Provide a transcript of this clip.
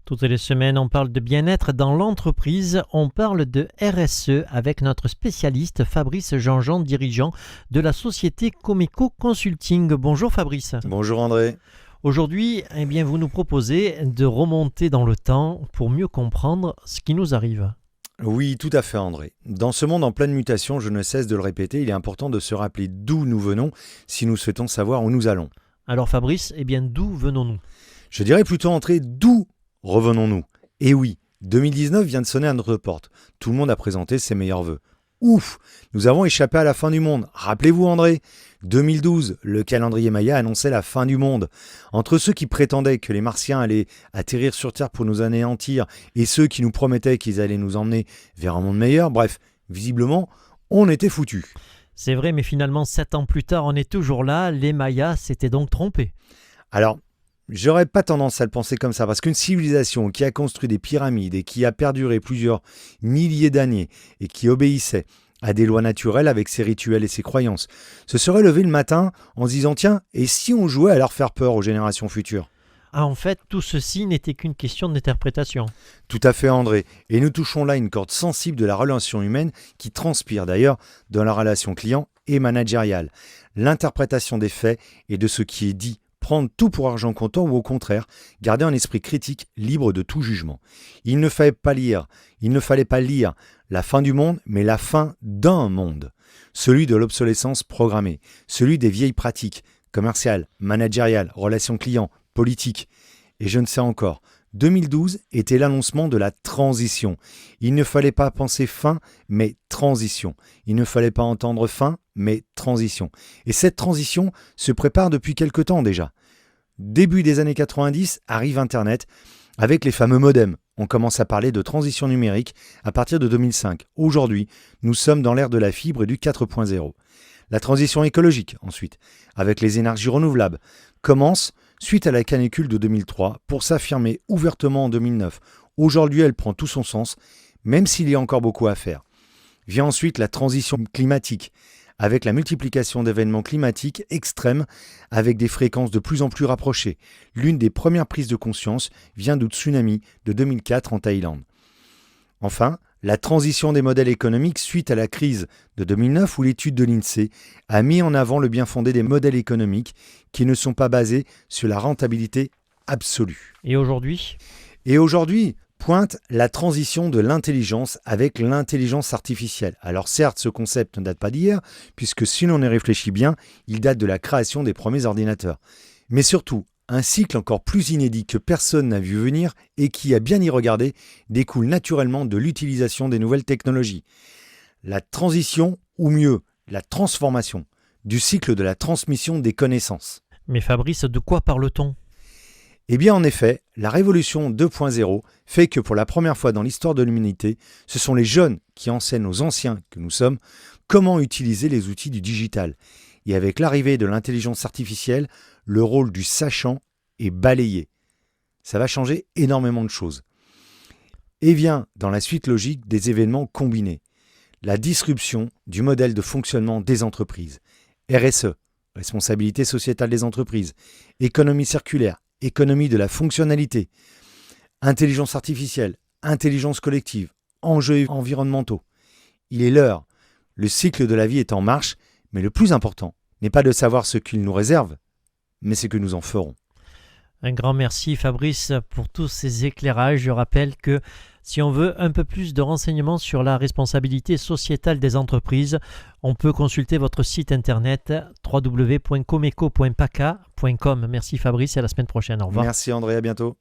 Toutes les semaines, on parle de bien-être dans l'entreprise. On parle de RSE avec notre spécialiste Fabrice Jean-Jean, dirigeant de la société Comeco Consulting. Bonjour Fabrice. Bonjour André. Aujourd'hui, vous nous proposez de remonter dans le temps pour mieux comprendre ce qui nous arrive. Oui, tout à fait André. Dans ce monde en pleine mutation, je ne cesse de le répéter, il est important de se rappeler d'où nous venons si nous souhaitons savoir où nous allons. Alors Fabrice, d'où venons-nous ? Je dirais plutôt André, d'où revenons-nous ? Et oui, 2019 vient de sonner à notre porte. Tout le monde a présenté ses meilleurs vœux. Ouf, nous avons échappé à la fin du monde. Rappelez-vous André, 2012, le calendrier Maya annonçait la fin du monde. Entre ceux qui prétendaient que les Martiens allaient atterrir sur Terre pour nous anéantir et ceux qui nous promettaient qu'ils allaient nous emmener vers un monde meilleur, bref, visiblement, on était foutus. C'est vrai, mais finalement, 7 ans plus tard, on est toujours là. Les Mayas s'étaient donc trompés. Alors, j'aurais pas tendance à le penser comme ça, parce qu'une civilisation qui a construit des pyramides et qui a perduré plusieurs milliers d'années et qui obéissait à des lois naturelles avec ses rituels et ses croyances, se serait levée le matin en se disant « Tiens, et si on jouait à leur faire peur aux générations futures ?» En fait, tout ceci n'était qu'une question d'interprétation. Tout à fait André, et nous touchons là une corde sensible de la relation humaine qui transpire d'ailleurs dans la relation client et managériale. L'interprétation des faits et de ce qui est dit. Prendre tout pour argent comptant ou au contraire, garder un esprit critique libre de tout jugement. Il ne fallait pas lire la fin du monde, mais la fin d'un monde. Celui de l'obsolescence programmée, celui des vieilles pratiques commerciales, managériales, relations clients, politiques. Et je ne sais encore, 2012 était l'annoncement de la transition. Il ne fallait pas penser fin, mais transition. Il ne fallait pas entendre fin, mais transition. Et cette transition se prépare depuis quelque temps déjà. Début des années 90, arrive Internet avec les fameux modems. On commence à parler de transition numérique à partir de 2005. Aujourd'hui, nous sommes dans l'ère de la fibre et du 4.0. La transition écologique, ensuite, avec les énergies renouvelables, commence suite à la canicule de 2003 pour s'affirmer ouvertement en 2009. Aujourd'hui, elle prend tout son sens, même s'il y a encore beaucoup à faire. Vient ensuite la transition climatique, avec la multiplication d'événements climatiques extrêmes avec des fréquences de plus en plus rapprochées. L'une des premières prises de conscience vient du tsunami de 2004 en Thaïlande. Enfin, la transition des modèles économiques suite à la crise de 2009 où l'étude de l'INSEE a mis en avant le bien fondé des modèles économiques qui ne sont pas basés sur la rentabilité absolue. Et aujourd'hui ? Pointe la transition de l'intelligence avec l'intelligence artificielle. Alors certes, ce concept ne date pas d'hier, puisque si l'on y réfléchit bien, il date de la création des premiers ordinateurs. Mais surtout, un cycle encore plus inédit que personne n'a vu venir et qui, à bien y regarder, découle naturellement de l'utilisation des nouvelles technologies. La transition, ou mieux, la transformation, du cycle de la transmission des connaissances. Mais Fabrice, de quoi parle-t-on ? Eh bien en effet, la révolution 2.0 fait que pour la première fois dans l'histoire de l'humanité, ce sont les jeunes qui enseignent aux anciens que nous sommes comment utiliser les outils du digital. Et avec l'arrivée de l'intelligence artificielle, le rôle du sachant est balayé. Ça va changer énormément de choses. Et vient dans la suite logique des événements combinés. La disruption du modèle de fonctionnement des entreprises. RSE, responsabilité sociétale des entreprises, économie circulaire, économie de la fonctionnalité, intelligence artificielle, intelligence collective, enjeux environnementaux. Il est l'heure. Le cycle de la vie est en marche, mais le plus important n'est pas de savoir ce qu'il nous réserve, mais ce que nous en ferons. Un grand merci Fabrice pour tous ces éclairages. Je rappelle que si on veut un peu plus de renseignements sur la responsabilité sociétale des entreprises, on peut consulter votre site internet www.comeco.paca.com. Merci Fabrice et à la semaine prochaine. Au revoir. Merci André, à bientôt.